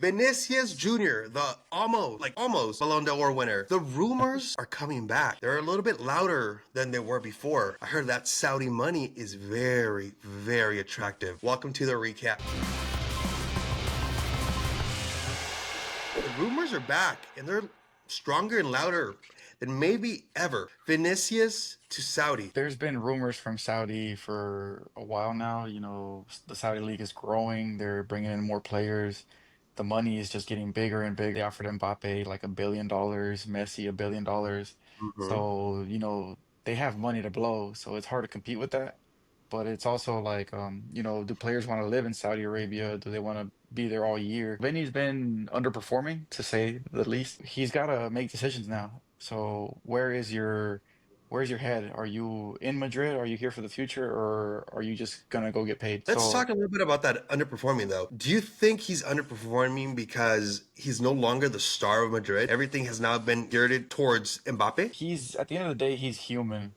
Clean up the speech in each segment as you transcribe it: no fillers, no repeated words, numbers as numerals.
Vinicius Jr., the almost Ballon d'Or winner. The rumors are coming back. They're a little bit louder than they were before. I heard that Saudi money is very, very attractive. Welcome to the recap. The rumors are back, and they're stronger and louder than maybe ever. Vinicius to Saudi. There's been rumors from Saudi for a while now. The Saudi league is growing. They're bringing in more players. The money is just getting bigger and bigger. They offered Mbappe like $1 billion, Messi $1 billion. Mhm. So, they have money to blow. So it's hard to compete with that. But it's also like, do players want to live in Saudi Arabia? Do they want to be there all year? Vinny's been underperforming, to say the least. He's got to make decisions now. So where's your head? Are you in Madrid? Are you here for the future, or are you just gonna go get paid? Let's talk So a little bit about that underperforming, though. Do you think he's underperforming because he's no longer the star of Madrid? Everything has now been geared towards Mbappe? he's at the end of the day, he's human.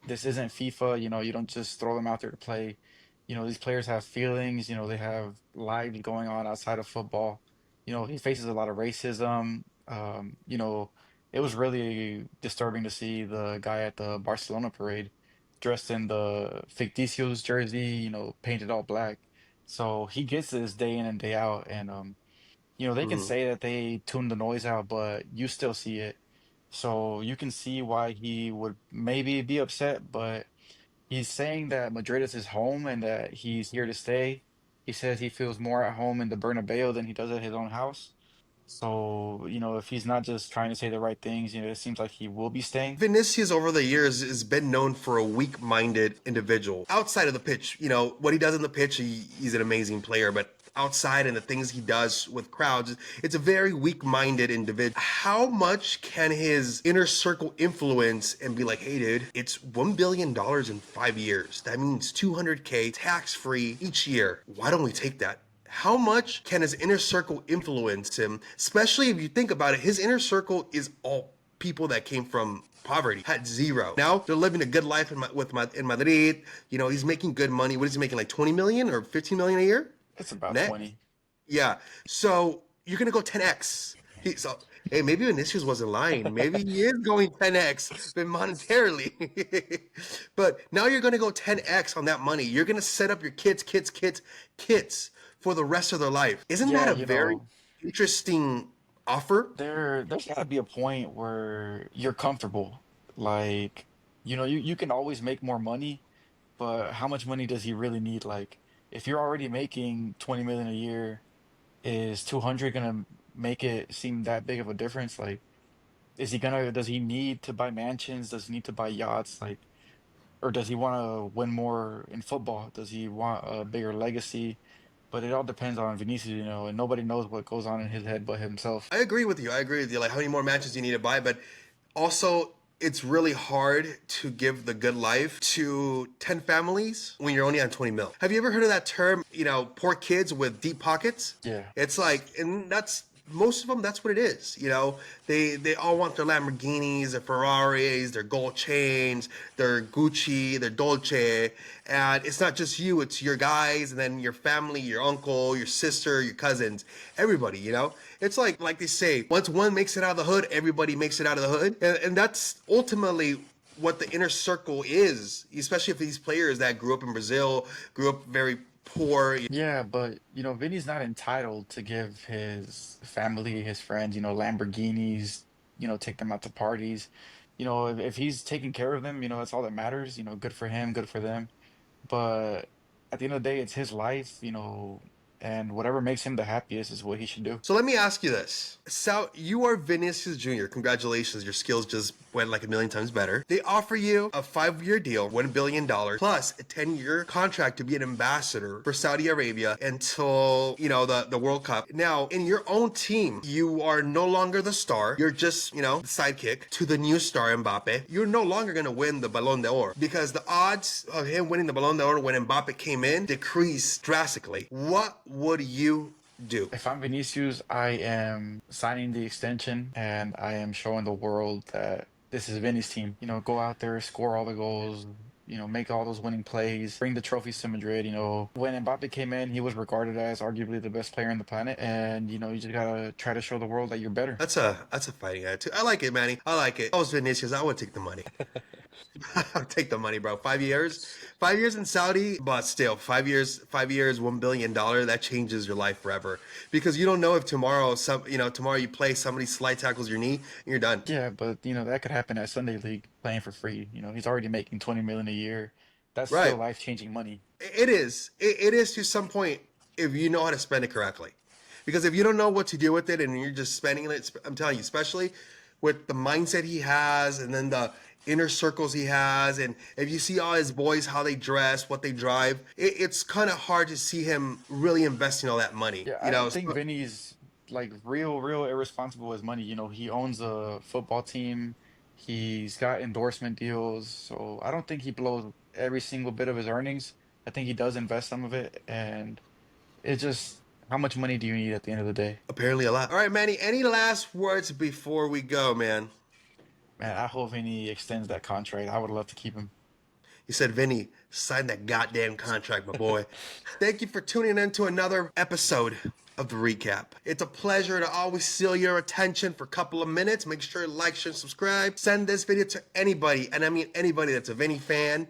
This isn't FIFA. You don't just throw them out there to play. These players have feelings. They have lives going on outside of football. He faces a lot of racism. It was really disturbing to see the guy at the Barcelona parade dressed in the Ficticios jersey, painted all black. So he gets this day in and day out. And they can Mhm. say that they tune the noise out, but you still see it. So you can see why he would maybe be upset, but he's saying that Madrid is his home and that he's here to stay. He says he feels more at home in the Bernabeu than he does at his own house. So, if he's not just trying to say the right things, it seems like he will be staying. Vinicius over the years has been known for a weak-minded individual. Outside of the pitch, what he does in the pitch, he's an amazing player, but outside and the things he does with crowds, it's a very weak-minded individual. How much can his inner circle influence and be like, hey dude, it's $1 billion in 5 years. That means 200K tax-free each year. Why don't we take that? How much can his inner circle influence him? Especially if you think about it, his inner circle is all people that came from poverty, had zero. Now they're living a good life in Madrid. He's making good money. What is he making, like 20 million or 15 million a year It's about net? 20. Yeah. So you're gonna go 10x. So hey, maybe Vinicius wasn't lying. Maybe he is going 10x, but monetarily. But now you're gonna go 10x on that money. You're gonna set up your kids for the rest of their life. Isn't that Yeah, a very interesting offer? there's gotta be a point where you're comfortable. Like, you can always make more money, but how much money does he really need? Like, if you're already making 20 million a year, is 200 gonna make it seem that big of a difference? Like, does he need to buy mansions? Does he need to buy yachts? Like, or does he want to win more in football? Does he want a bigger legacy? But it all depends on Vinicius, and nobody knows what goes on in his head but himself. I agree with you. I agree with you. Like, how many more matches do you need to buy? But also, it's really hard to give the good life to 10 families when you're only on 20 mil. Have you ever heard of that term, poor kids with deep pockets? Yeah. It's like, and that's most of them, that's what it is. They all want their Lamborghinis, their Ferraris, their gold chains, their Gucci, their Dolce. And it's not just you, it's your guys and then your family, your uncle, your sister, your cousins, everybody. It's like they say, once one makes it out of the hood, everybody makes it out of the hood. And that's ultimately what the inner circle is, especially if these players that grew up in Brazil, grew up very poor. Yeah, but Vinny's not entitled to give his family, his friends, Lamborghinis, take them out to parties. If he's taking care of them, that's all that matters. Good for him, good for them. But at the end of the day, it's his life, and whatever makes him the happiest is what he should do. So let me ask you this. Sal, you are Vinicius Jr. Congratulations. Your skills just went like a million times better. They offer you a 5-year deal, $1 billion, plus a 10-year contract to be an ambassador for Saudi Arabia until, the World Cup. Now, in your own team, you are no longer the star. You're just, the sidekick to the new star, Mbappe. You're no longer going to win the Ballon d'Or because the odds of him winning the Ballon d'Or when Mbappe came in decreased drastically. What would you do? If I'm Vinicius, I am signing the extension and I am showing the world that this is Vinny's team. Go out there, score all the goals, make all those winning plays, bring the trophies to Madrid. When Mbappe came in, he was regarded as arguably the best player on the planet, and you just gotta try to show the world that you're better. That's a fighting attitude. I like it, Manny. I like it. I was Vinicius. I would take the money. I'll take the money, bro. 5 years, 5 years in Saudi, but still, 5 years, $1 billion. That changes your life forever because you don't know if tomorrow, tomorrow you play, somebody slide tackles your knee, and you're done. Yeah, but that could happen at Sunday League playing for free. He's already making 20 million a year. That's still Right? life-changing money. It is. It is to some point if you know how to spend it correctly. Because if you don't know what to do with it and you're just spending it, I'm telling you, especially with the mindset he has and then the inner circles he has, and if you see all his boys, how they dress, what they drive, it's kind of hard to see him really investing all that money. Yeah, You I know, don't think Vinny's like real irresponsible with money. He owns a football team. He's got endorsement deals, so I don't think he blows every single bit of his earnings. I think he does invest some of it, and it's just how much money do you need at the end of the day? apparently a lot. All right, Manny, any last words before we go, man? Man, I hope Vinny extends that contract. I would love to keep him. He said, Vinny, sign that goddamn contract, my boy. Thank you for tuning in to another episode of the recap. It's a pleasure to always steal your attention for a couple of minutes. Make sure to like, share, and subscribe. Send this video to anybody, and I mean anybody that's a Vinny fan.